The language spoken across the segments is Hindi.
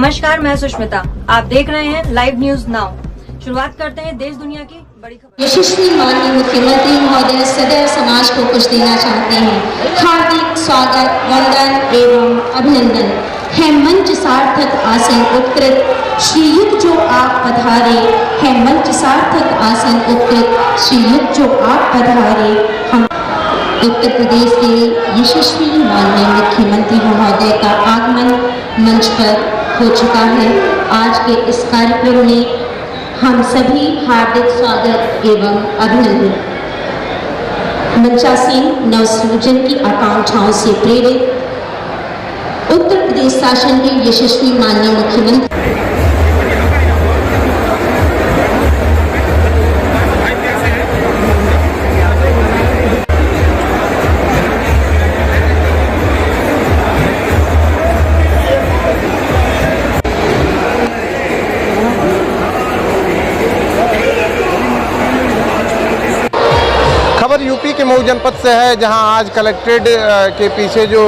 नमस्कार, मैं सुष्मिता। आप देख रहे हैं लाइव न्यूज नाउ। शुरुआत करते हैं देश दुनिया की बड़ी खबर। यशस्वी माननीय मुख्यमंत्री महोदय सदैव समाज को कुछ देना चाहते हैं। हार्दिक स्वागत, वंदन एवं अभिनंदन है। मंच सार्थक आसन उत्कृत श्रीयुक्त जो आप पधारे है। मंच सार्थक आसन उत्कृत श्रीयुक्त जो आप पधारे। हम उत्तर प्रदेश के यशस्वी माननीय मुख्यमंत्री महोदय का आगमन मंच पर हो चुका है। आज के इस कार्यक्रम में हम सभी हार्दिक स्वागत एवं अभिनंदन। मंचासीन नवसृजन की आकांक्षाओं से प्रेरित उत्तर प्रदेश शासन के यशस्वी माननीय मुख्यमंत्री यूपी के मऊ जनपद से है, जहां आज कलेक्ट्रेट के पीछे जो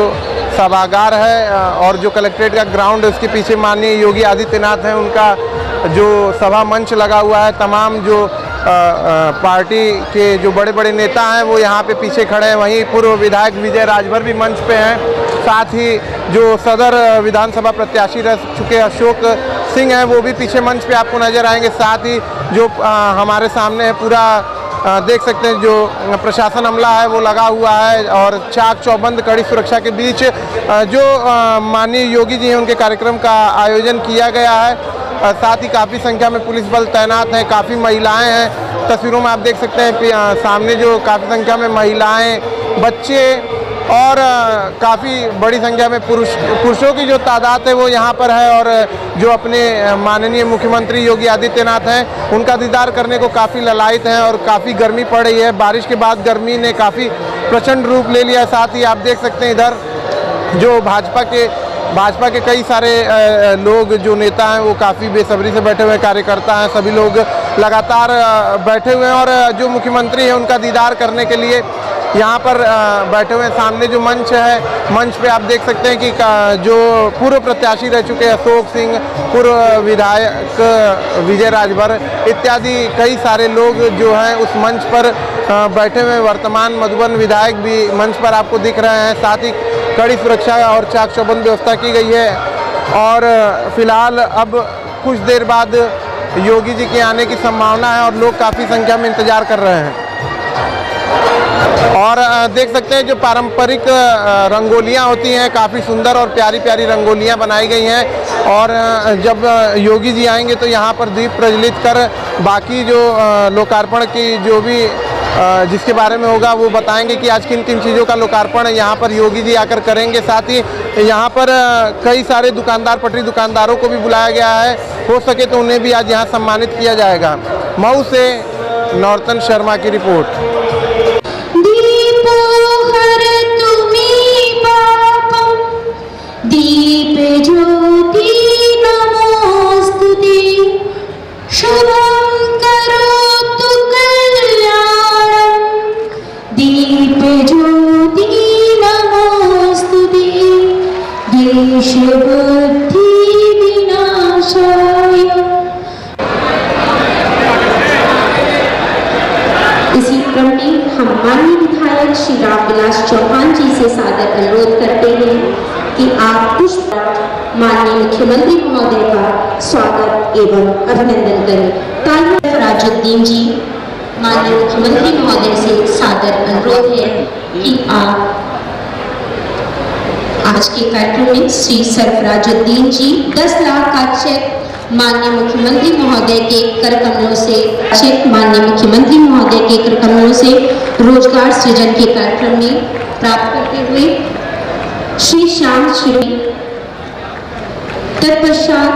सभागार है और जो कलेक्ट्रेट का ग्राउंड है उसके पीछे माननीय योगी आदित्यनाथ हैं, उनका जो सभा मंच लगा हुआ है। तमाम जो पार्टी के जो बड़े बड़े नेता हैं वो यहाँ पे पीछे खड़े हैं। वहीं पूर्व विधायक विजय राजभर भी मंच पे हैं। साथ ही जो सदर विधानसभा प्रत्याशी रह चुके अशोक सिंह हैं वो भी पीछे मंच पे आपको नज़र आएंगे। साथ ही जो हमारे सामने है पूरा देख सकते हैं जो प्रशासन अमला है वो लगा हुआ है और चाक चौबंद कड़ी सुरक्षा के बीच जो माननीय योगी जी हैं उनके कार्यक्रम का आयोजन किया गया है। साथ ही काफ़ी संख्या में पुलिस बल तैनात है, काफ़ी महिलाएं हैं। तस्वीरों में आप देख सकते हैं सामने जो काफ़ी संख्या में महिलाएं, बच्चे और काफ़ी बड़ी संख्या में पुरुषों की जो तादाद है वो यहाँ पर है। और जो अपने माननीय मुख्यमंत्री योगी आदित्यनाथ हैं उनका दीदार करने को काफ़ी ललायत हैं और काफ़ी गर्मी पड़ रही है। बारिश के बाद गर्मी ने काफ़ी प्रचंड रूप ले लिया है। साथ ही आप देख सकते हैं इधर जो भाजपा के कई सारे लोग जो नेता हैं वो काफ़ी बेसब्री से बैठे हुए कार्यकर्ता हैं, सभी लोग लगातार बैठे हुए हैं और जो मुख्यमंत्री हैं उनका दीदार करने के लिए यहाँ पर बैठे हुए हैं। सामने जो मंच है, मंच पे आप देख सकते हैं कि जो पूर्व प्रत्याशी रह चुके अशोक सिंह, पूर्व विधायक विजय राजभर इत्यादि कई सारे लोग जो हैं उस मंच पर बैठे हुए। वर्तमान मधुबन विधायक भी मंच पर आपको दिख रहे हैं। साथ ही कड़ी सुरक्षा और चाक चौबंद व्यवस्था की गई है और फिलहाल अब कुछ देर बाद योगी जी के आने की संभावना है और लोग काफ़ी संख्या में इंतज़ार कर रहे हैं। और देख सकते हैं जो पारंपरिक रंगोलियां होती हैं, काफ़ी सुंदर और प्यारी प्यारी रंगोलियां बनाई गई हैं। और जब योगी जी आएंगे तो यहाँ पर दीप प्रज्वलित कर बाकी जो लोकार्पण की जो भी जिसके बारे में होगा वो बताएंगे कि आज किन किन चीज़ों का लोकार्पण यहाँ पर योगी जी आकर करेंगे। साथ ही यहाँ पर कई सारे दुकानदार, पटरी दुकानदारों को भी बुलाया गया है। हो सके तो उन्हें भी आज यहाँ सम्मानित किया जाएगा। मऊ से नौरतन शर्मा की रिपोर्ट। दीप ज्योति नमोस्तुते, शुभं करोतु कल्याणं। दीप ज्योति नमोस्तुते, देश बुद्धि विनाशाय। इसी क्रम में हम माननीय विधायक श्री रामविलास चौहान जी से सादर अनुरोध करते हैं कि आप पुष्प माननीय मुख्यमंत्री महोदय का स्वागत एवं अभिनंदन करें। सरफराजुद्दीन जी, माननीय मुख्यमंत्री महोदय से सादर अनुरोध है कि आप आज के कार्यक्रम में श्री सरफराजुद्दीन जी 10 लाख का चेक माननीय मुख्यमंत्री महोदय के कर कमलों से रोजगार सृजन के कार्यक्रम में प्राप्त करते हुए श्री श्याम श्री तत्पश्चात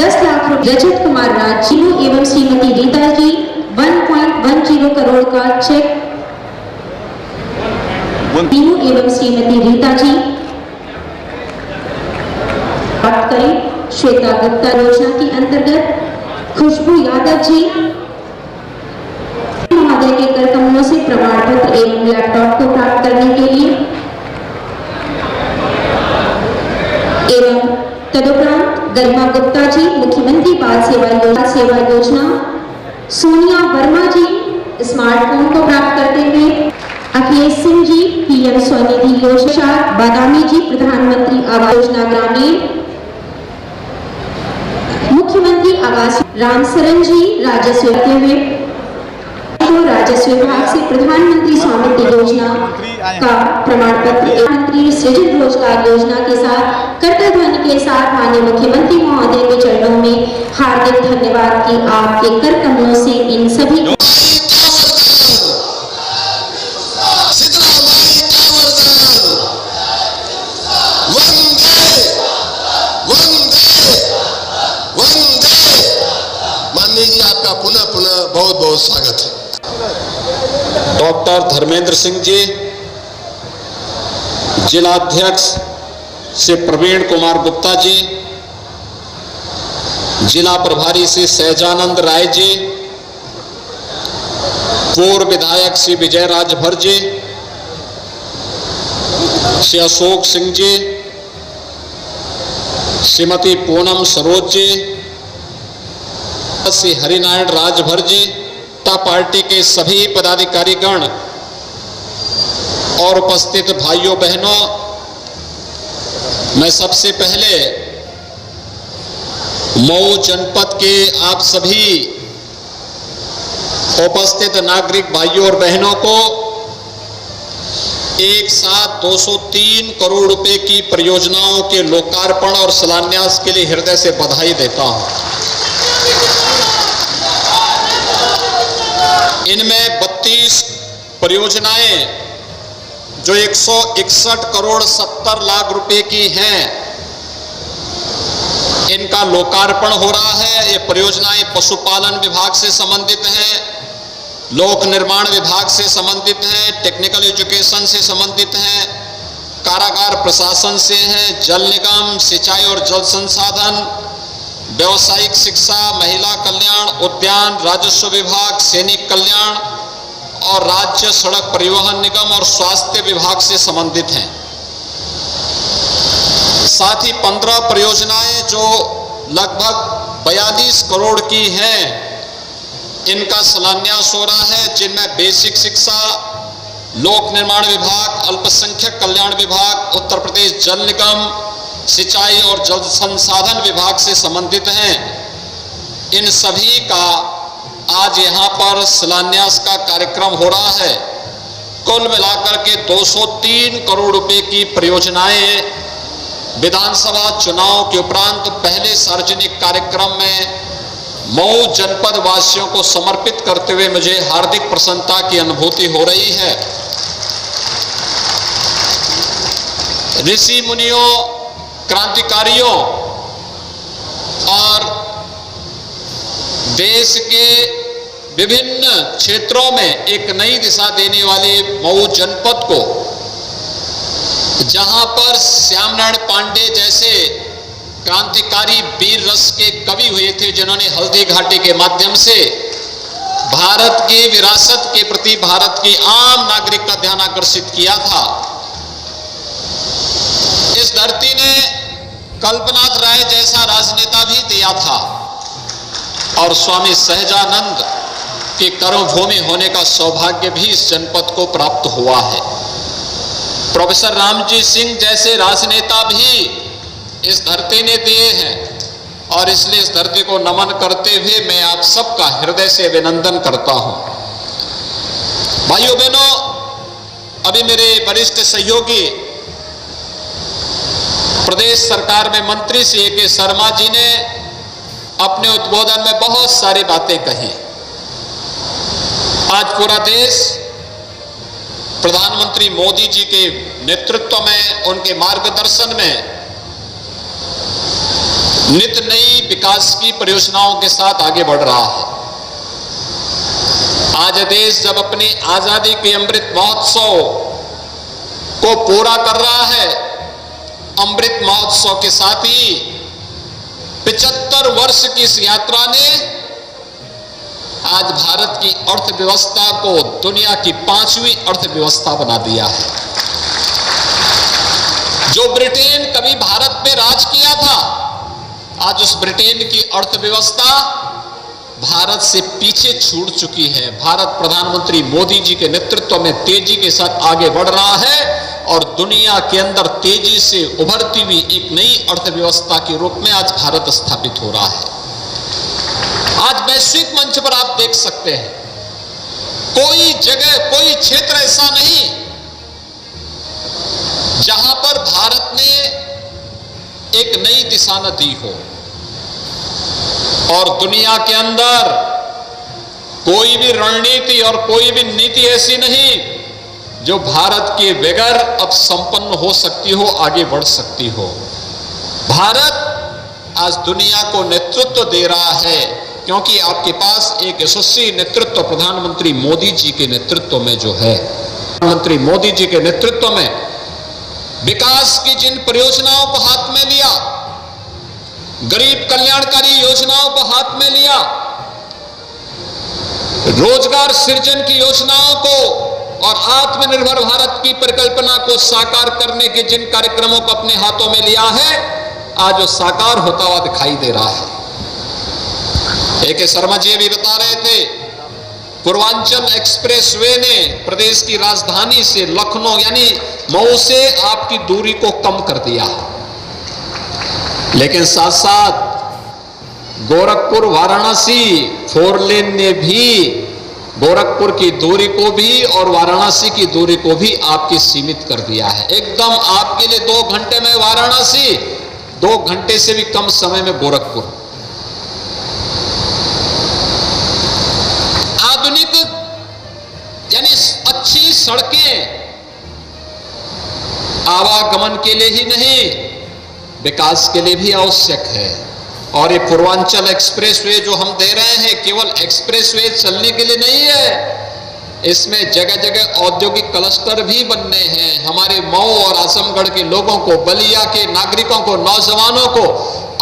10 लाख रुपये रजत कुमार राज जी एवं श्रीमती रीता जी 1.10 करोड़ का चेक एवं श्रीमती रीता जी प्राप्त करें। श्वेता गुप्ता योजना के अंतर्गत खुशबू यादव जी महोदय के कर कमलों से प्रमाण पत्र एवं लैपटॉप को प्राप्त करने के लिए एवं तदुपरांत गरिमा गुप्ता जी मुख्यमंत्री बाल सेवा योजना, सोनिया वर्मा जी स्मार्टफोन को प्राप्त करते हुए, अखिलेश सिंह जी पीएम स्वनिधि योजना, बादामी जी प्रधानमंत्री आवास योजना ग्रामीण, मुख्यमंत्री आवास, रामसरन जी राजस्व विभाग से प्रधानमंत्री स्वामित्व योजना का प्रमाण पत्र, प्रधानमंत्री सृजन रोजगार योजना के साथ करतल ध्वनि के साथ माननीय मुख्यमंत्री महोदय के चरणों में हार्दिक धन्यवाद कि आपके कर कमलों से इन सभी जी आपका पुनः बहुत बहुत स्वागत है। डॉक्टर धर्मेंद्र सिंह जी, जिलाध्यक्ष से प्रवीण कुमार गुप्ता जी, जिला प्रभारी से सहजानंद राय जी, पूर्व विधायक श्री विजय राजभर जी, श्री अशोक सिंह जी, श्रीमती पूनम सरोज जी, श्री हरिनारायण राजभर जी, पार्टी के सभी पदाधिकारीगण और उपस्थित भाइयों बहनों, मैं सबसे पहले मऊ जनपद के आप सभी उपस्थित नागरिक भाइयों और बहनों को एक साथ 203 करोड़ रुपए की परियोजनाओं के लोकार्पण और शिलान्यास के लिए हृदय से बधाई देता हूं। इनमें 32 परियोजनाएं जो 161 करोड़ 70 लाख रुपए की हैं, इनका लोकार्पण हो रहा है। ये परियोजनाएं पशुपालन विभाग से संबंधित हैं, लोक निर्माण विभाग से संबंधित हैं, टेक्निकल एजुकेशन से संबंधित हैं, कारागार प्रशासन से हैं, जल निगम, सिंचाई और जल संसाधन, व्यावसायिक शिक्षा, महिला कल्याण, उद्यान, राजस्व विभाग, सैनिक कल्याण और राज्य सड़क परिवहन निगम और स्वास्थ्य विभाग से संबंधित हैं। साथ ही 15 परियोजनाएं जो लगभग 42 करोड़ की हैं, इनका शिलान्यास हो रहा है, जिनमें बेसिक शिक्षा, लोक निर्माण विभाग, अल्पसंख्यक कल्याण विभाग, उत्तर प्रदेश जल निगम, सिंचाई और जल संसाधन विभाग से संबंधित हैं। इन सभी का आज यहाँ पर शिलान्यास का कार्यक्रम हो रहा है। कुल मिलाकर के 203 करोड़ रुपए की परियोजनाएं विधानसभा चुनाव के उपरांत पहले सार्वजनिक कार्यक्रम में मऊ जनपद वासियों को समर्पित करते हुए मुझे हार्दिक प्रसन्नता की अनुभूति हो रही है। ऋषि मुनियों, क्रांतिकारियों और देश के विभिन्न क्षेत्रों में एक नई दिशा देने वाले मऊ जनपद को, जहां पर श्यामनारायण पांडे जैसे क्रांतिकारी वीर रस के कवि हुए थे, जिन्होंने हल्दी घाटी के माध्यम से भारत की विरासत के प्रति भारत की आम नागरिक का ध्यान आकर्षित किया था। इस धरती ने कल्पनाथ राय जैसा राजनेता भी दिया था और स्वामी सहजानंद की कर्मभूमि होने का सौभाग्य भी इस जनपद को प्राप्त हुआ है। प्रोफेसर रामजी सिंह जैसे राजनेता भी इस धरती ने दिए हैं और इसलिए इस धरती को नमन करते हुए मैं आप सबका हृदय से अभिनंदन करता हूं। भाइयों बहनों, अभी मेरे वरिष्ठ सहयोगी प्रदेश सरकार में मंत्री श्री ए.के. शर्मा जी ने अपने उद्बोधन में बहुत सारी बातें कही। आज पूरा देश प्रधानमंत्री मोदी जी के नेतृत्व में, उनके मार्गदर्शन में नित नई विकास की परियोजनाओं के साथ आगे बढ़ रहा है। आज देश जब अपनी आजादी के अमृत महोत्सव को पूरा कर रहा है, अमृत महोत्सव के साथ ही 75 वर्ष की इस यात्रा ने आज भारत की अर्थव्यवस्था को दुनिया की 5वीं अर्थव्यवस्था बना दिया है। जो ब्रिटेन कभी भारत में राज किया था, आज उस ब्रिटेन की अर्थव्यवस्था भारत से पीछे छूट चुकी है। भारत प्रधानमंत्री मोदी जी के नेतृत्व में तेजी के साथ आगे बढ़ रहा है और दुनिया के अंदर तेजी से उभरती हुई एक नई अर्थव्यवस्था के रूप में आज भारत स्थापित हो रहा है। आज वैश्विक मंच पर आप देख सकते हैं, कोई जगह, कोई क्षेत्र ऐसा नहीं जहां पर भारत ने एक नई दिशा न दी हो। और दुनिया के अंदर कोई भी रणनीति और कोई भी नीति ऐसी नहीं जो भारत के बगैर अब संपन्न हो सकती हो, आगे बढ़ सकती हो। भारत आज दुनिया को नेतृत्व दे रहा है क्योंकि आपके पास एक यशस्वी नेतृत्व प्रधानमंत्री मोदी जी के नेतृत्व में जो है, प्रधानमंत्री मोदी जी के नेतृत्व में विकास की जिन परियोजनाओं को हाथ में लिया, गरीब कल्याणकारी योजनाओं को हाथ में लिया, रोजगार सृजन की योजनाओं को और आत्मनिर्भर भारत की परिकल्पना को साकार करने के जिन कार्यक्रमों को अपने हाथों में लिया है, आज वो साकार होता हुआ दिखाई दे रहा है। ए.के. शर्मा जी भी बता रहे थे, पूर्वांचल एक्सप्रेसवे ने प्रदेश की राजधानी से लखनऊ यानी मऊ से आपकी दूरी को कम कर दिया, लेकिन साथ साथ गोरखपुर वाराणसी 4 लेन ने भी गोरखपुर की दूरी को भी और वाराणसी की दूरी को भी आपकी सीमित कर दिया है। एकदम आपके लिए 2 घंटे में वाराणसी, 2 घंटे से भी कम समय में गोरखपुर। आधुनिक यानी अच्छी सड़कें आवागमन के लिए ही नहीं, विकास के लिए भी आवश्यक है। और ये पूर्वांचल एक्सप्रेसवे जो हम दे रहे हैं, केवल एक्सप्रेसवे चलने के लिए नहीं है, इसमें जगह जगह औद्योगिक क्लस्टर भी बनने हैं। हमारे मऊ और आजमगढ़ के लोगों को, बलिया के नागरिकों को, नौजवानों को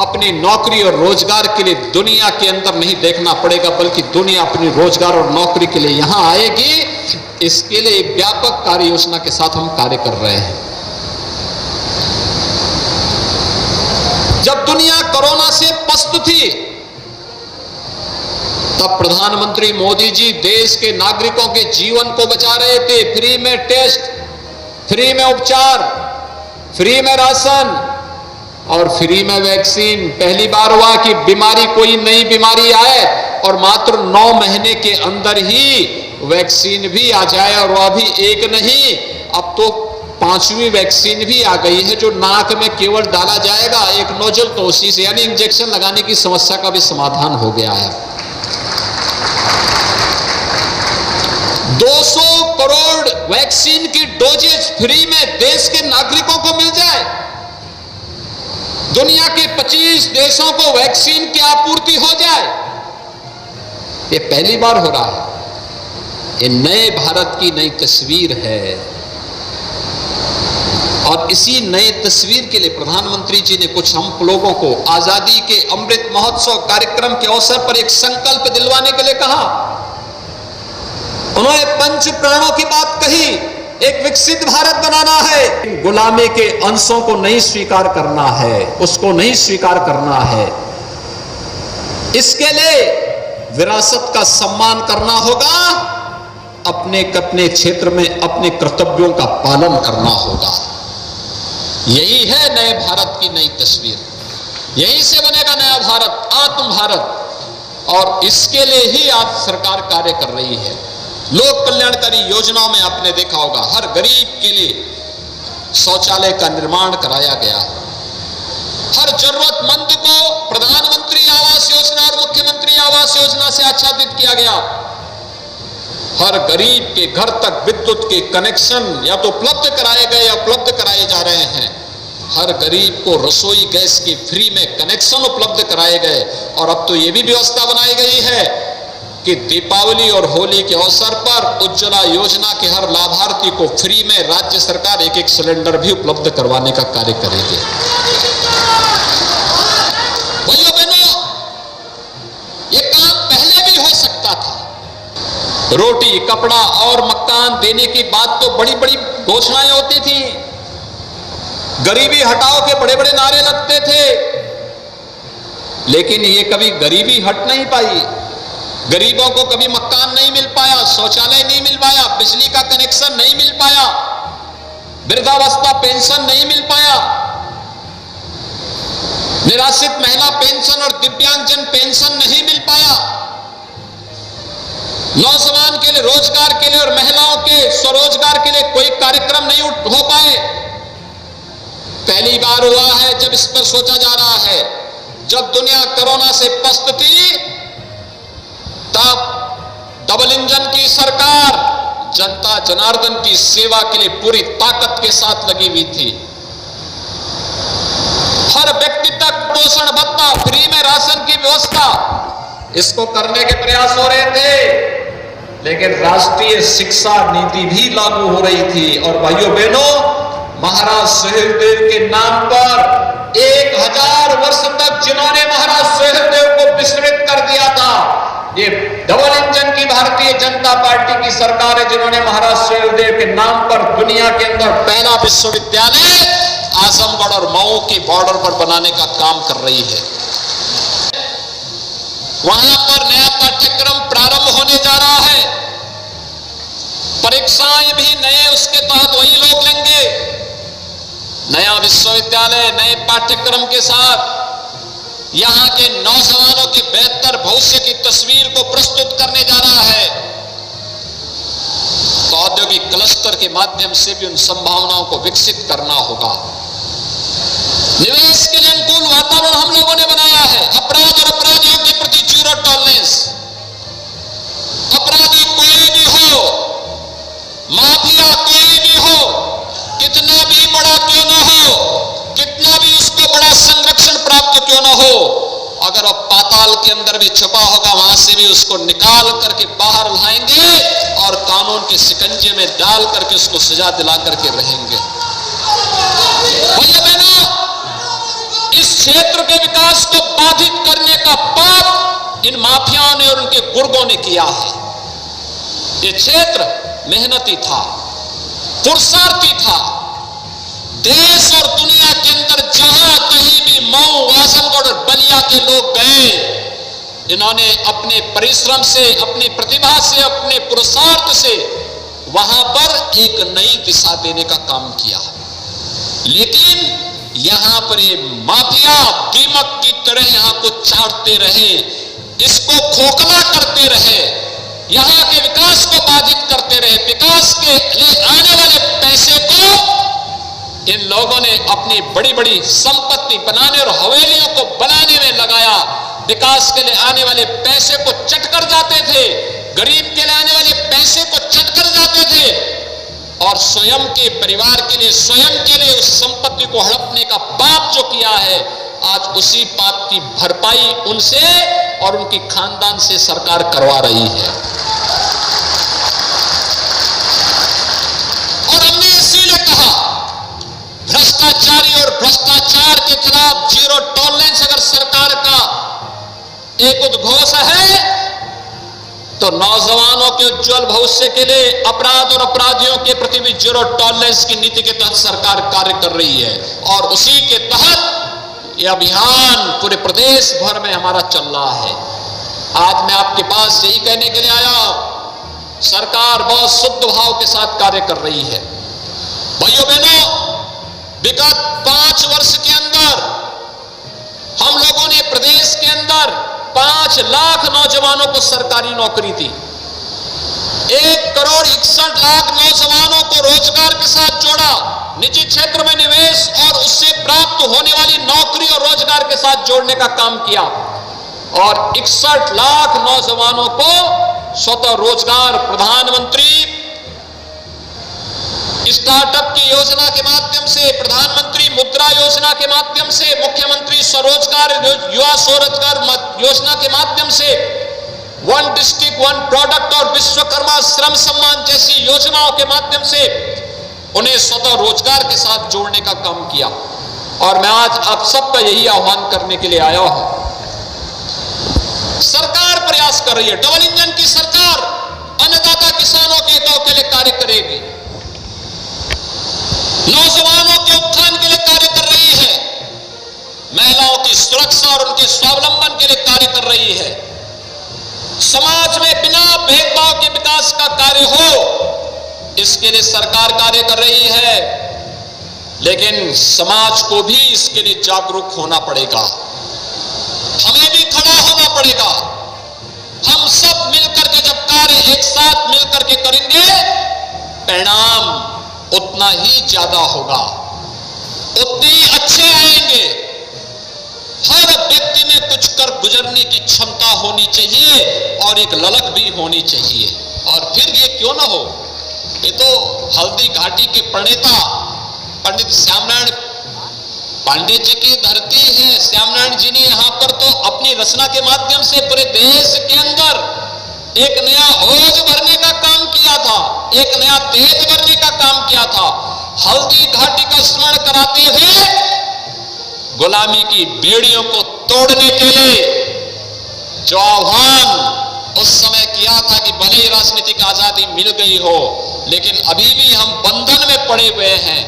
अपनी नौकरी और रोजगार के लिए दुनिया के अंदर नहीं देखना पड़ेगा, बल्कि दुनिया अपनी रोजगार और नौकरी के लिए यहां आएगी। इसके लिए एक व्यापक कार्य योजना के साथ हम कार्य कर रहे हैं। जब दुनिया कोरोना से पस्त थी, तब प्रधानमंत्री मोदी जी देश के नागरिकों के जीवन को बचा रहे थे। फ्री में टेस्ट, फ्री में उपचार, फ्री में राशन और फ्री में वैक्सीन। पहली बार हुआ कि बीमारी, कोई नई बीमारी आए और मात्र 9 महीने के अंदर ही वैक्सीन भी आ जाए, और वह भी एक नहीं, अब तो 5वीं वैक्सीन भी आ गई है जो नाक में केवल डाला जाएगा, एक नोजल, तो उसी से यानी इंजेक्शन लगाने की समस्या का भी समाधान हो गया है। 200 करोड़ वैक्सीन की डोजेज फ्री में देश के नागरिकों को मिल जाए, दुनिया के 25 देशों को वैक्सीन की आपूर्ति हो जाए, ये पहली बार हो रहा है। ये नए भारत की नई तस्वीर है और इसी नए तस्वीर के लिए प्रधानमंत्री जी ने कुछ हम लोगों को आजादी के अमृत महोत्सव कार्यक्रम के अवसर पर एक संकल्प दिलवाने के लिए कहा। उन्होंने 5 प्राणों की बात कही। एक विकसित भारत बनाना है, गुलामी के अंशों को नहीं स्वीकार करना है, उसको नहीं स्वीकार करना है। इसके लिए विरासत का सम्मान करना होगा, अपने क्षेत्र में अपने कर्तव्यों का पालन करना होगा। यही है नए भारत की नई तस्वीर। यहीं से बनेगा नया भारत, आत्म भारत, और इसके लिए ही आज सरकार कार्य कर रही है। लोक कल्याणकारी योजनाओं में आपने देखा होगा, हर गरीब के लिए शौचालय का निर्माण कराया गया, हर जरूरतमंद को प्रधानमंत्री आवास योजना और मुख्यमंत्री आवास योजना से आच्छादित किया गया, हर गरीब के घर तक विद्युत के कनेक्शन या तो उपलब्ध कराए गए या उपलब्ध कराए जा रहे हैं, हर गरीब को रसोई गैस के फ्री में कनेक्शन उपलब्ध कराए गए, और अब तो ये भी व्यवस्था बनाई गई है कि दीपावली और होली के अवसर पर उज्ज्वला योजना के हर लाभार्थी को फ्री में राज्य सरकार 1-1 सिलेंडर भी उपलब्ध करवाने का कार्य करेगी। भाइयों बहनों, ये काम पहले भी हो सकता था। रोटी, कपड़ा और मकान देने की बात तो बड़ी बड़ी घोषणाएं होती थी, गरीबी हटाओ के बड़े बड़े नारे लगते थे, लेकिन ये कभी गरीबी हट नहीं पाई। गरीबों को कभी मकान नहीं मिल पाया, शौचालय नहीं मिल पाया, बिजली का कनेक्शन नहीं मिल पाया, वृद्धावस्था पेंशन नहीं मिल पाया, निराश्रित महिला पेंशन और दिव्यांगजन पेंशन नहीं मिल पाया, नौजवान के लिए रोजगार के लिए और महिलाओं के स्वरोजगार के लिए कोई कार्यक्रम नहीं हो पाए। पहली बार हुआ है जब इस पर सोचा जा रहा है। जब दुनिया कोरोना से पस्त थी, तब डबल इंजन की सरकार जनता जनार्दन की सेवा के लिए पूरी ताकत के साथ लगी हुई थी। हर व्यक्ति तक पोषण भत्ता, फ्री में राशन की व्यवस्था, इसको करने के प्रयास हो रहे थे। लेकिन राष्ट्रीय शिक्षा नीति भी लागू हो रही थी। और भाइयों बहनों, महाराज सुहेलदेव के नाम पर 1000 वर्ष तक जिन्होंने महाराज सुहेलदेव को विस्मृत कर दिया था, ये डबल इंजन की भारतीय जनता पार्टी की सरकार है जिन्होंने महाराज सुहेलदेव के नाम पर दुनिया के अंदर पहला विश्वविद्यालय आजमगढ़ और मऊ के बॉर्डर पर बनाने का काम कर रही है। वहां पर नया पाठ्यक्रम प्रारंभ होने जा रहा है। परीक्षाएं भी नए उसके तहत वही लोग लेंगे। नया विश्वविद्यालय नए पाठ्यक्रम के साथ यहां के नौजवानों के बेहतर भविष्य की तस्वीर को प्रस्तुत करने जा रहा है। तो औद्योगिक क्लस्टर के माध्यम से भी उन संभावनाओं को विकसित करना होगा। निवेश के लिए अनुकूल वातावरण हम लोगों ने बनाया है। अपराध और अपराधियों के प्रति जीरो टॉलरेंस। अपराधी कोई भी हो, माफिया कोई भी हो, कितना भी बड़ा क्यों ना हो, कितना भी उसको बड़ा संरक्षण प्राप्त क्यों ना हो, अगर वह पाताल के अंदर भी छुपा होगा, वहां से भी उसको निकाल करके बाहर लाएंगे और कानून के शिकंजे में डाल करके उसको सजा दिला करके रहेंगे। भैया बहनों, इस क्षेत्र के विकास को बाधित करने का पाप इन माफियाओं ने और उनके गुर्गों ने किया है। ये क्षेत्र मेहनती था, पुरुषार्थी था। देश और दुनिया के अंदर जहां कहीं भी मऊ, आजमगढ़ और बलिया के लोग गए, इन्होंने अपने परिश्रम से, अपनी प्रतिभा से, अपने पुरुषार्थ से वहां पर एक नई दिशा देने का काम किया। लेकिन यहां पर ये माफिया दीमक की तरह यहां को चाटते रहे, इसको खोखला करते रहे, यहां के विकास को बाधित करते रहे। विकास के लिए आने वाले पैसे को इन लोगों ने अपनी बड़ी बड़ी संपत्ति बनाने और हवेलियों को बनाने में लगाया। विकास के लिए आने वाले पैसे को चट कर जाते थे, गरीब के लिए आने वाले पैसे को चट कर जाते थे और स्वयं के परिवार के लिए, स्वयं के लिए उस संपत्ति को हड़पने का पाप जो किया है, आज उसी पाप की भरपाई उनसे और उनकी खानदान से सरकार करवा रही है। और हमने इसीलिए कहा, भ्रष्टाचारी और भ्रष्टाचार के खिलाफ जीरो टॉलरेंस अगर सरकार का एक उद्घोष है, तो नौजवानों के उज्जवल भविष्य के लिए अपराध और अपराधियों के प्रति भी जीरो टॉलरेंस की नीति के तहत सरकार कार्य कर रही है। और उसी के तहत यह अभियान पूरे प्रदेश भर में हमारा चल रहा है। आज मैं आपके पास यही कहने के लिए आया, सरकार बहुत शुद्ध भाव के साथ कार्य कर रही है। भाइयों बहनों, विगत 5 वर्ष के अंदर हम लोगों ने प्रदेश के अंदर 5 लाख नौजवानों को सरकारी नौकरी दी। 1,61,00,000 नौजवानों को रोजगार के साथ जोड़ा, निजी क्षेत्र में निवेश और उससे प्राप्त होने वाली नौकरी और रोजगार के साथ जोड़ने का काम किया और 61 लाख नौजवानों को स्वतः रोजगार, प्रधानमंत्री स्टार्टअप की योजना के माध्यम से, प्रधानमंत्री मुद्रा योजना के माध्यम से, मुख्यमंत्री स्वरोजगार युवा स्वरोजगार योजना के माध्यम से, वन डिस्ट्रिक्ट वन प्रोडक्ट और विश्वकर्मा श्रम सम्मान जैसी योजनाओं के माध्यम से उन्हें स्वतः रोजगार के साथ जोड़ने का काम किया। और मैं आज आप सबका यही आह्वान करने के लिए आया हूं। सरकार प्रयास कर रही है, डबल इंजन की सरकार अन्नदाता किसानों के हितों के लिए कार्य करेगी, नौजवानों के उत्थान के लिए कार्य कर रही है, महिलाओं की सुरक्षा और उनके स्वावलंबन के लिए कार्य कर रही है। समाज में बिना भेदभाव के विकास का कार्य हो, इसके लिए सरकार कार्य कर रही है, लेकिन समाज को भी इसके लिए जागरूक होना पड़ेगा। हमें भी खड़ा होना पड़ेगा। हम सब मिलकर के जब कार्य एक साथ मिलकर के करेंगे, परिणाम उतना ही ज्यादा होगा, उतने ही अच्छे आएंगे। हर व्यक्ति में कुछ कर गुजरने की क्षमता होनी चाहिए और एक ललक भी होनी चाहिए। और फिर ये क्यों ना हो, ये तो हल्दी घाटी के प्रणेता पंडित श्यामनारायण पांडे जी की धरती है। श्यामनारायण जी ने यहां पर तो अपनी रचना के माध्यम से पूरे देश के अंदर एक नया ओज भरने का काम किया था, एक नया तेज भरने का काम किया था। हल्दी घाटी का स्मरण कराते हुए गुलामी की बेड़ियों को तोड़ने के लिए जो आह्वान उस समय किया था कि भले ही राजनीतिक आजादी मिल गई हो, लेकिन अभी भी हम बंधन में पड़े हुए हैं।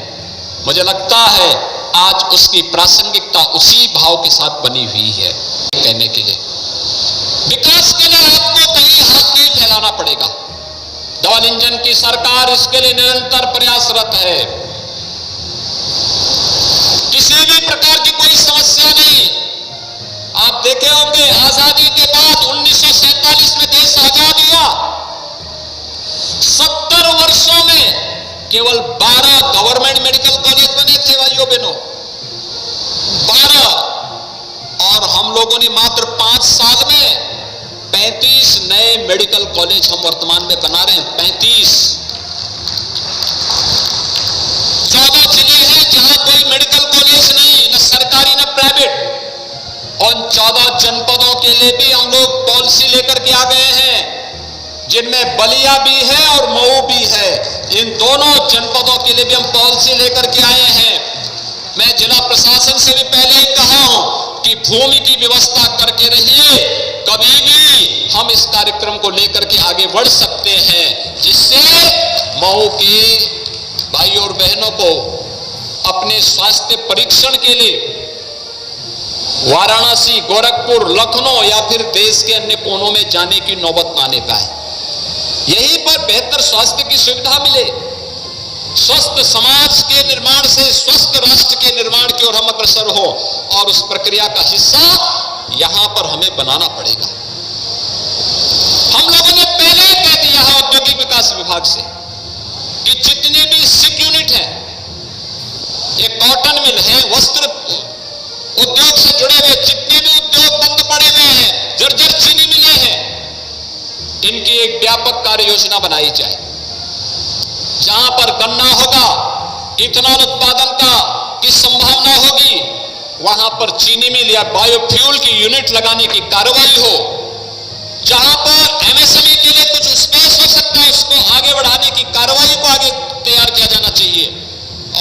मुझे लगता है आज उसकी प्रासंगिकता उसी भाव के साथ बनी हुई है। कहने के लिए विकास के लिए आपको कहीं हाथ नहीं फैलाना पड़ेगा। डबल इंजन की सरकार इसके लिए निरंतर प्रयासरत है। किसी भी प्रकार की कोई समस्या नहीं। आप देखे होंगे आजादी के बाद 1947 में देश आजाद हुआ, 70 वर्षों में केवल 12 गवर्नमेंट मेडिकल कॉलेज बने थे भाइयों बहनों, 12। और हम लोगों ने मात्र 5 साल में 35 नए मेडिकल कॉलेज हम वर्तमान में बना रहे हैं। 35 14 जिले हैं जहां कोई मेडिकल कॉलेज नहीं, न सरकारी न प्राइवेट। उन 14 जनपदों के लिए भी हम लोग पॉलिसी लेकर के आ गए हैं, जिनमें बलिया भी है और मऊ भी है। इन दोनों जनपदों के लिए भी हम पॉलिसी लेकर के आए हैं। मैं जिला प्रशासन से भी पहले ही कहा हूं कि भूमि की व्यवस्था करके रहिए, कभी भी हम इस कार्यक्रम को लेकर के आगे बढ़ सकते हैं, जिससे मऊ के भाइयों और बहनों को अपने स्वास्थ्य परीक्षण के लिए वाराणसी, गोरखपुर, लखनऊ या फिर देश के अन्य कोनों में जाने की नौबत ना आने पाए। यहीं पर बेहतर स्वास्थ्य की सुविधा मिले। स्वस्थ समाज के निर्माण से स्वस्थ राष्ट्र के निर्माण की ओर हम अग्रसर हो, और उस प्रक्रिया का हिस्सा यहां पर हमें बनाना पड़ेगा। हम लोगों ने पहले ही कह दिया है औद्योगिक विकास विभाग से कि जितने भी सिक यूनिट हैं, ये कॉटन मिल है, वस्त्र उद्योग से जुड़े हुए जितने भी उद्योग बंद पड़े हुए हैं, जर्जर चीनी मिले हैं, इनकी एक व्यापक कार्य योजना बनाई जाए। जहां पर गन्ना होगा, इथेनॉल उत्पादन की संभावना होगी, वहां पर चीनी मिल या बायोफ्यूल की यूनिट लगाने की कार्रवाई हो। जहां पर एमएसएमई के लिए कुछ स्पेस हो सकता है, उसको आगे बढ़ाने की कार्रवाई को आगे तैयार किया जाना चाहिए।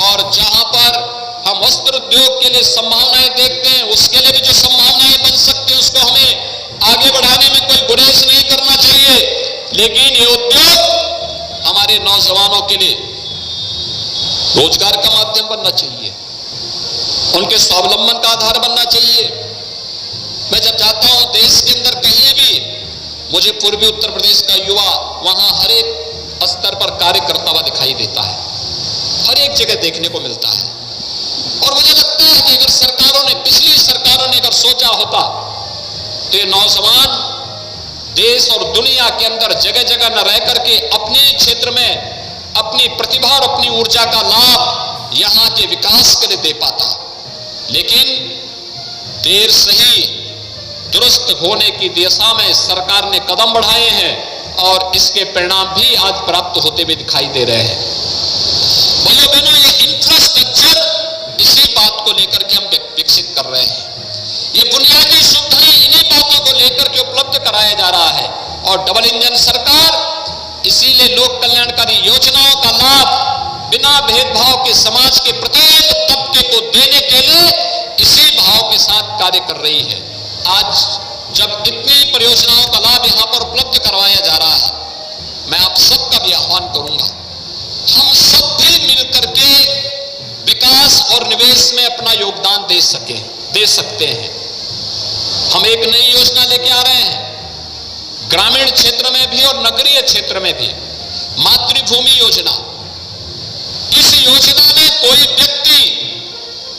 और जहां पर हम वस्त्र उद्योग के लिए संभावनाएं देखते हैं, उसके लिए भी जो संभावनाएं बन सकती है, उसको हमें आगे बढ़ाने में कोई गुरेज नहीं करना चाहिए। लेकिन ये उद्योग हमारे नौजवानों के लिए रोजगार का माध्यम बनना चाहिए, उनके स्वावलंबन का आधार बनना चाहिए। मैं जब जाता हूं देश के अंदर कहीं भी, मुझे पूर्वी उत्तर प्रदेश का युवा वहां हर एक स्तर पर कार्य करता हुआ दिखाई देता है, हर एक जगह देखने को मिलता है। और मुझे लगता है कि अगर सरकारों ने, पिछली सरकारों ने अगर सोचा होता तो ये नौजवान देश और दुनिया के अंदर जगह जगह न रह करके अपने क्षेत्र में अपनी प्रतिभा और अपनी ऊर्जा का लाभ यहां के विकास के लिए दे पाता। लेकिन देर सही दुरुस्त होने की दिशा में सरकार ने कदम बढ़ाए हैं, और इसके परिणाम भी आज प्राप्त होते हुए दिखाई दे रहे हैं। भाइयों बहनों, ये इंफ्रास्ट्रक्चर इसी बात को लेकर के हम विकसित कर रहे हैं। ये बुनियादी सुविधाएं इन्हीं बातों को लेकर के उपलब्ध कराया जा रहा है। और डबल इंजन सरकार इसीलिए लोक कल्याणकारी योजनाओं का लाभ बिना भेदभाव के समाज के प्रत्येक तबके को देने के लिए इसी भाव के साथ कार्य कर रही है। आज जब इतनी परियोजनाओं का लाभ यहां पर उपलब्ध करवाया जा रहा है, मैं आप सबका भी आह्वान करूंगा, हम सब भी मिलकर के विकास और निवेश में अपना योगदान दे सकते हैं। हम एक नई योजना लेके आ रहे हैं, ग्रामीण क्षेत्र में भी और नगरीय क्षेत्र में भी, मातृभूमि योजना। इस योजना में कोई व्यक्ति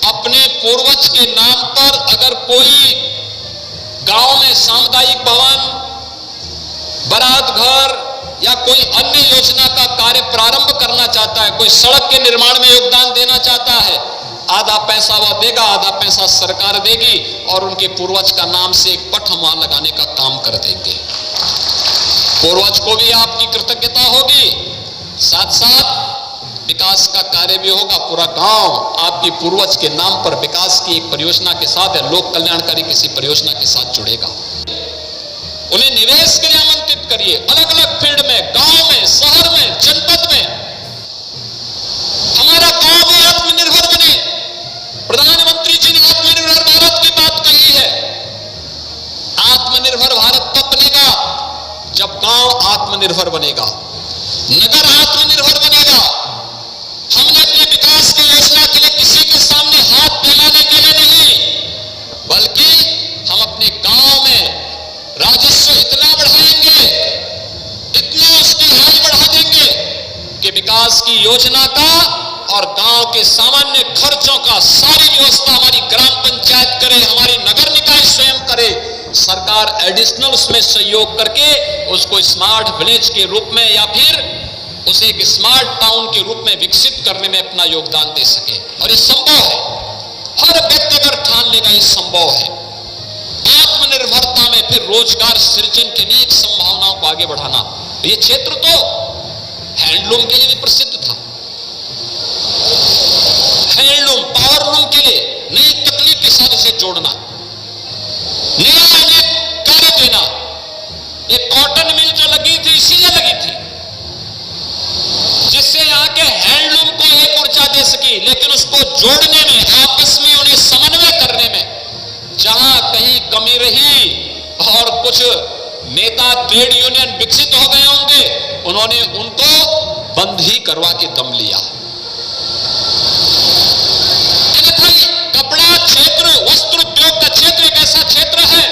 अपने पूर्वज के नाम पर अगर कोई गांव में सामुदायिक भवन, बारात घर या कोई अन्य योजना का कार्य प्रारंभ करना चाहता है, कोई सड़क के निर्माण में योगदान देना चाहता है, आधा पैसा वह देगा, आधा पैसा सरकार देगी और उनके पूर्वज का नाम से एक पट हम वहां लगाने का काम कर देंगे। पूर्वज को भी आपकी कृतज्ञता होगी, साथ साथ विकास का कार्य भी होगा। पूरा गांव आपकी पूर्वज के नाम पर विकास की एक परियोजना के साथ है, लोक कल्याणकारी किसी परियोजना के साथ जुड़ेगा। उन्हें निवेश के लिए आमंत्रित करिए, अलग अलग फील्ड में, गांव में, शहर में, जनपद में। हमारा गांव भी आत्मनिर्भर बने। प्रधानमंत्री जी ने आत्मनिर्भर भारत की बात कही है। आत्मनिर्भर भारत तब बनेगा जब गांव आत्मनिर्भर बनेगा, नगर आत्मनिर्भर बनेगा। हमने अपने विकास की योजना के लिए किसी के सामने हाथ फैलाने के लिए नहीं, बल्कि हम अपने गांव में राजस्व इतना बढ़ाएंगे, इतना उसकी आय बढ़ा देंगे कि विकास की योजना का और गांव के सामान्य खर्चों का सारी व्यवस्था हमारी ग्राम पंचायत करे, हमारी नगर निकाय स्वयं करे। सरकार एडिशनल उसमें सहयोग करके उसको स्मार्ट विलेज के रूप में या फिर उसे एक स्मार्ट टाउन के रूप में विकसित करने में अपना योगदान दे सके। और ये संभव है, हर व्यक्ति अगर ठान लेगा ये संभव है। आत्मनिर्भरता में फिर रोजगार सृजन के लिए संभावनाओं को आगे बढ़ाना। ये क्षेत्र तो हैंडलूम के लिए भी प्रसिद्ध था। हैंडलूम, पावरलूम के लिए नई तकनीक के साथ इसे जोड़ना, नया कार्य देना। ये कॉटन मिल जो लगी थी इसीलिए लगी थी जिससे यहाँ के हैंडलूम को एक ऊर्जा दे सकी, लेकिन उसको जोड़ने में, आपस में उन्हें समन्वय करने में जहां कहीं कमी रही और कुछ नेता ट्रेड यूनियन विकसित हो गए होंगे, उन्होंने उनको बंद ही करवा के दम लिया। कपड़ा क्षेत्र, वस्त्र उद्योग का क्षेत्र एक ऐसा क्षेत्र है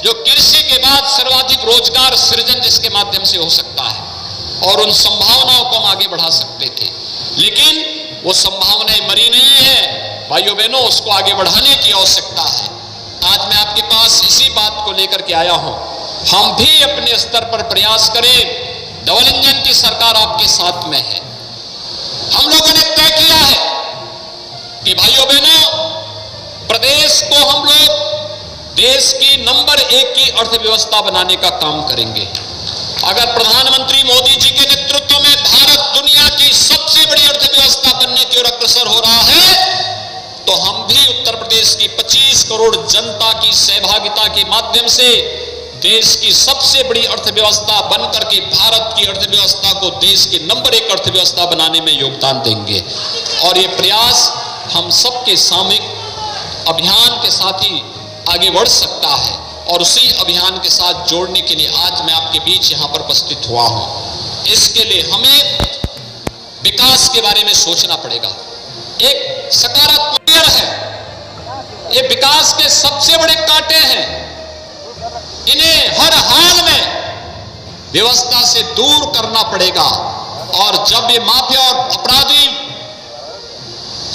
जो कृषि के बाद सर्वाधिक रोजगार सृजन जिसके माध्यम से हो सकता है और उन संभावनाओं को हम आगे बढ़ा सकते थे, लेकिन वो संभावनाएं मरी नहीं है। भाइयों बहनों, उसको आगे बढ़ाने की आवश्यकता है। आज मैं आपके पास इसी बात को लेकर के आया हूं। हम भी अपने स्तर पर प्रयास करें। डबल इंजन की सरकार आपके साथ में है। हम लोगों ने तय किया है कि भाइयों बहनों, प्रदेश को हम लोग देश की नंबर 1 की अर्थव्यवस्था बनाने का काम करेंगे। अगर प्रधानमंत्री मोदी जी के नेतृत्व में भारत दुनिया की सबसे बड़ी अर्थव्यवस्था बनने की ओर अग्रसर हो रहा है, तो हम भी उत्तर प्रदेश की 25 करोड़ जनता की सहभागिता के माध्यम से देश की सबसे बड़ी अर्थव्यवस्था बनकर के भारत की अर्थव्यवस्था को देश की नंबर 1 अर्थव्यवस्था बनाने में योगदान देंगे। और ये प्रयास हम सबके सामूहिक अभियान के साथ ही आगे बढ़ सकता है और उसी अभियान के साथ जोड़ने के लिए आज मैं आपके बीच यहां पर उपस्थित हुआ हूं। इसके लिए हमें विकास के बारे में सोचना पड़ेगा। एक सकारात्मक है, ये विकास के सबसे बड़े कांटे हैं, इन्हें हर हाल में व्यवस्था से दूर करना पड़ेगा। और जब ये माफिया और अपराधी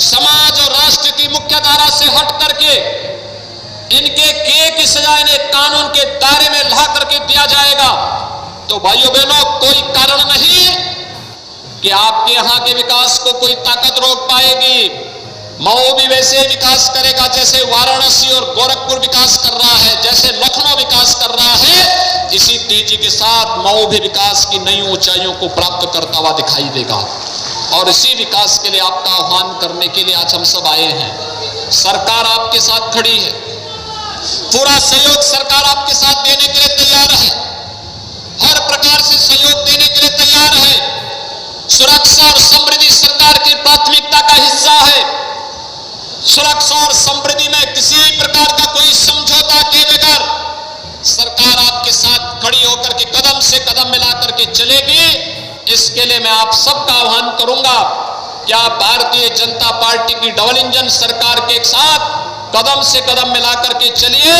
समाज और राष्ट्र की मुख्य धारा से हट करके इनके किए की सजा इन्हें कानून के दायरे में ला करके दिया जाएगा, तो भाइयों बहनों, कोई कारण नहीं कि आपके यहां के विकास को कोई ताकत रोक पाएगी। मऊ भी वैसे विकास करेगा जैसे वाराणसी और गोरखपुर विकास कर रहा है, जैसे लखनऊ विकास कर रहा है। इसी तेजी के साथ मऊ भी विकास की नई ऊंचाइयों को प्राप्त करता हुआ दिखाई देगा। और इसी विकास के लिए आपका आह्वान करने के लिए आज हम सब आए हैं। सरकार आपके साथ खड़ी है, पूरा सहयोग सरकार आपके साथ देने के लिए तैयार है, हर प्रकार से सहयोग देने के लिए तैयार है। सुरक्षा और समृद्धि सरकार की प्राथमिकता का हिस्सा है। सुरक्षा और समृद्धि में किसी प्रकार का कोई समझौता किए बगैर सरकार आपके साथ खड़ी होकर के कदम से कदम मिलाकर के चलेगी। इसके लिए मैं आप सबका आह्वान करूंगा कि आप भारतीय जनता पार्टी की डबल इंजन सरकार के साथ कदम से कदम मिलाकर के चलिए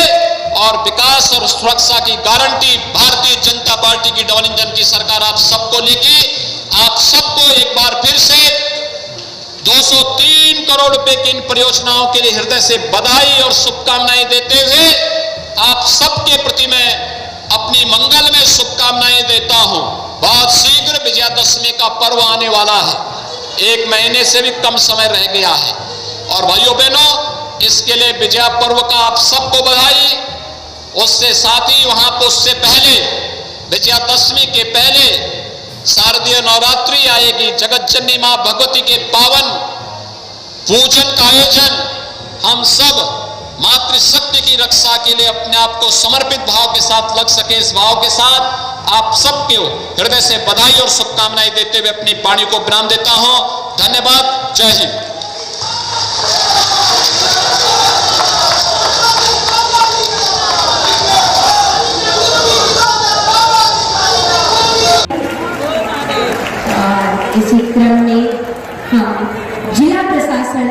और विकास और सुरक्षा की गारंटी भारतीय जनता पार्टी की डबल इंजन की सरकार आप सबको लेगी। आप सबको एक बार फिर से 203 करोड़ रुपए की इन परियोजनाओं के लिए हृदय से बधाई और शुभकामनाएं देते हुए आप सबके प्रति मैं अपनी मंगल में शुभकामनाएं देता हूं। बहुत शीघ्र विजयादशमी का पर्व आने वाला है, 1 महीने से भी कम समय रह गया है और भाइयों बहनों इसके लिए विजय पर्व का आप सबको बधाई। उससे साथ ही वहां पर उससे पहले विजयादशमी के पहले शारदीय नवरात्रि आएगी, जगत जननी मां भगवती के पावन पूजन का आयोजन। हम सब मातृशक्ति की रक्षा के लिए अपने आप को समर्पित भाव के साथ लग सके, इस भाव के साथ आप सबके हृदय से बधाई और शुभकामनाएं देते हुए अपनी वाणी को विराम देता हूं। धन्यवाद। जय हिंद। इसी क्रम में हम जिला प्रशासन